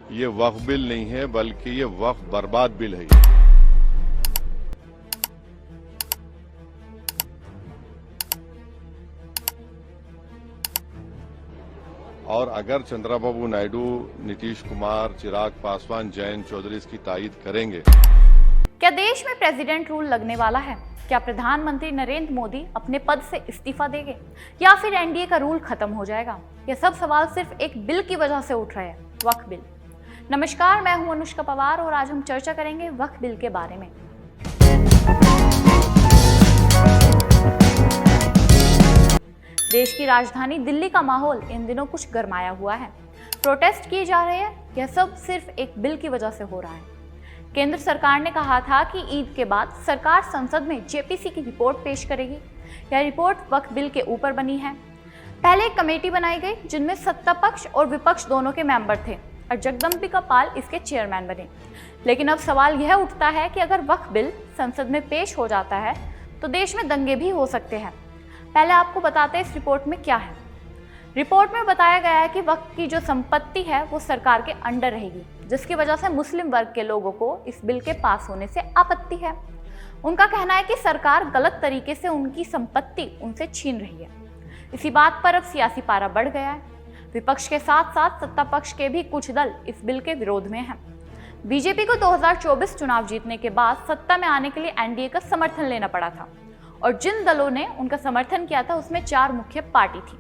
ये वक्फ बिल नहीं है, बल्कि ये वक्फ बर्बाद बिल है। और अगर चंद्रबाबू नायडू, नीतीश कुमार, चिराग पासवान, जयंत चौधरी इसकी तायीद करेंगे। क्या देश में प्रेसिडेंट रूल लगने वाला है? क्या प्रधानमंत्री नरेंद्र मोदी अपने पद से इस्तीफा देंगे या फिर एनडीए का रूल खत्म हो जाएगा? ये सब सवाल सिर्फ एक बिल की वजह से उठ रहे हैं, वक्फ बिल। नमस्कार, मैं हूं अनुष्का पवार और आज हम चर्चा करेंगे वक्फ बिल के बारे में। देश की राजधानी दिल्ली का माहौल इन दिनों कुछ गरमाया हुआ है। प्रोटेस्ट किए जा रहे हैं। यह सब सिर्फ एक बिल की वजह से हो रहा है। केंद्र सरकार ने कहा था कि ईद के बाद सरकार संसद में जेपीसी की रिपोर्ट पेश करेगी। यह रिपोर्ट वक्फ बिल के ऊपर बनी है। पहले एक कमेटी बनाई गई जिनमें सत्ता पक्ष और विपक्ष दोनों के मेंबर थे और जगदम्बिका पाल इसके चेयरमैन बने। लेकिन अब सवाल यह उठता है कि अगर वक्फ बिल संसद में पेश हो जाता है तो देश में दंगे भी हो सकते हैं। पहले आपको बताते हैं इस रिपोर्ट में क्या है। रिपोर्ट में बताया गया है कि वक्फ की जो संपत्ति है वो सरकार के अंडर रहेगी, जिसकी वजह से मुस्लिम वर्ग के लोगों को इस बिल के पास होने से आपत्ति है। उनका कहना है कि सरकार गलत तरीके से उनकी संपत्ति उनसे छीन रही है। इसी बात पर अब सियासी पारा बढ़ गया है। विपक्ष के साथ साथ सत्ता पक्ष के भी कुछ दल इस बिल के विरोध में हैं। बीजेपी को 2024 चुनाव जीतने के बाद सत्ता में आने के लिए एनडीए का समर्थन लेना पड़ा था और जिन दलों ने उनका समर्थन किया था उसमें 4 मुख्य पार्टी थी: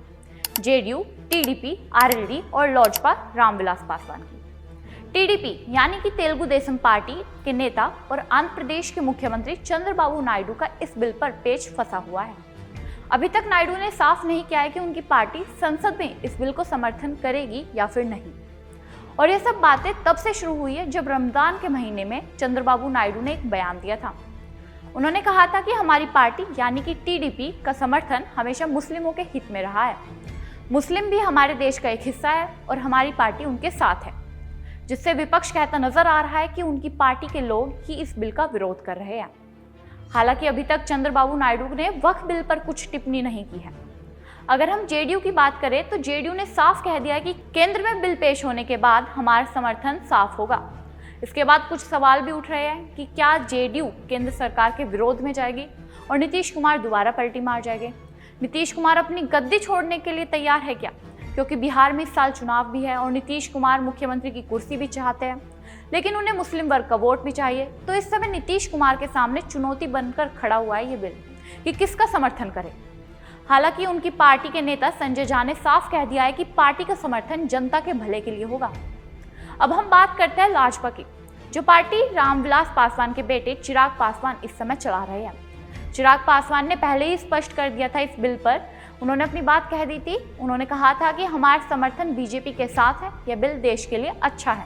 जेडीयू, टीडीपी, आरएलडी और लोजपा रामविलास पासवान की। टीडीपी यानी कि तेलुगु देशम पार्टी के नेता और आंध्र प्रदेश के मुख्यमंत्री चंद्रबाबू नायडू का इस बिल पर पेच फंसा हुआ है। अभी तक नायडू ने साफ नहीं किया है कि उनकी पार्टी संसद में इस बिल को समर्थन करेगी या फिर नहीं। और ये सब बातें तब से शुरू हुई है जब रमजान के महीने में चंद्रबाबू नायडू ने एक बयान दिया था। उन्होंने कहा था कि हमारी पार्टी यानी कि टीडीपी का समर्थन हमेशा मुस्लिमों के हित में रहा है। मुस्लिम भी हमारे देश का एक हिस्सा है और हमारी पार्टी उनके साथ है, जिससे विपक्ष कहता नजर आ रहा है कि उनकी पार्टी के लोग ही इस बिल का विरोध कर रहे हैं। हालांकि अभी तक चंद्रबाबू नायडू ने वक्फ बिल पर कुछ टिप्पणी नहीं की है। अगर हम जेडीयू की बात करें तो जेडीयू ने साफ कह दिया कि केंद्र में बिल पेश होने के बाद हमारा समर्थन साफ होगा। इसके बाद कुछ सवाल भी उठ रहे हैं कि क्या जेडीयू केंद्र सरकार के विरोध में जाएगी और नीतीश कुमार दोबारा पलटी मार जाएंगे। नीतीश कुमार अपनी गद्दी छोड़ने के लिए तैयार है क्या? क्योंकि बिहार में इस साल चुनाव भी है और नीतीश कुमार मुख्यमंत्री की कुर्सी भी चाहते हैं, लेकिन उन्हें मुस्लिम वर्ग का वोट भी चाहिए। तो इस समय नीतीश कुमार के सामने चुनौती बनकर खड़ा हुआ है ये बिल कि किसका समर्थन करे। हालांकि उनकी पार्टी के नेता संजय झा ने साफ कह दिया है कि पार्टी का समर्थन जनता के भले के लिए होगा। अब हम बात करते हैं लाजपा की, जो पार्टी रामविलास पासवान के बेटे चिराग पासवान इस समय चला रहे हैं। चिराग पासवान ने पहले ही स्पष्ट कर दिया था इस बिल पर। उन्होंने अपनी बात कह दी थी। उन्होंने कहा था कि हमारा समर्थन बीजेपी के साथ है, यह बिल देश के लिए अच्छा है।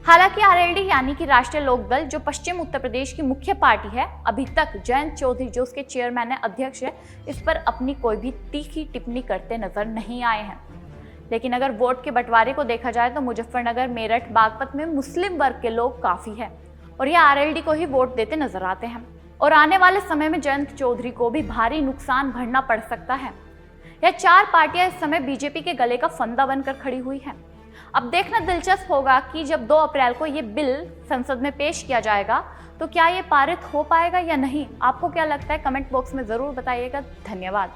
हालांकि आरएलडी यानी कि राष्ट्रीय लोकदल, जो पश्चिम उत्तर प्रदेश की मुख्य पार्टी है, अभी तक जयंत चौधरी, जो उसके चेयरमैन है, अध्यक्ष है, इस पर अपनी कोई भी तीखी टिप्पणी करते नजर नहीं आए हैं। लेकिन अगर वोट के बंटवारे को देखा जाए तो मुजफ्फरनगर, मेरठ, बागपत में मुस्लिम वर्ग के लोग काफी है और ये आरएलडी को ही वोट देते नजर आते हैं। और आने वाले समय में जयंत चौधरी को भी भारी नुकसान भरना पड़ सकता है। यह 4 पार्टियां इस समय बीजेपी के गले का फंदा बनकर खड़ी हुई हैं। अब देखना दिलचस्प होगा कि जब 2 अप्रैल को ये बिल संसद में पेश किया जाएगा तो क्या ये पारित हो पाएगा या नहीं। आपको क्या लगता है? कमेंट बॉक्स में जरूर बताइएगा। धन्यवाद।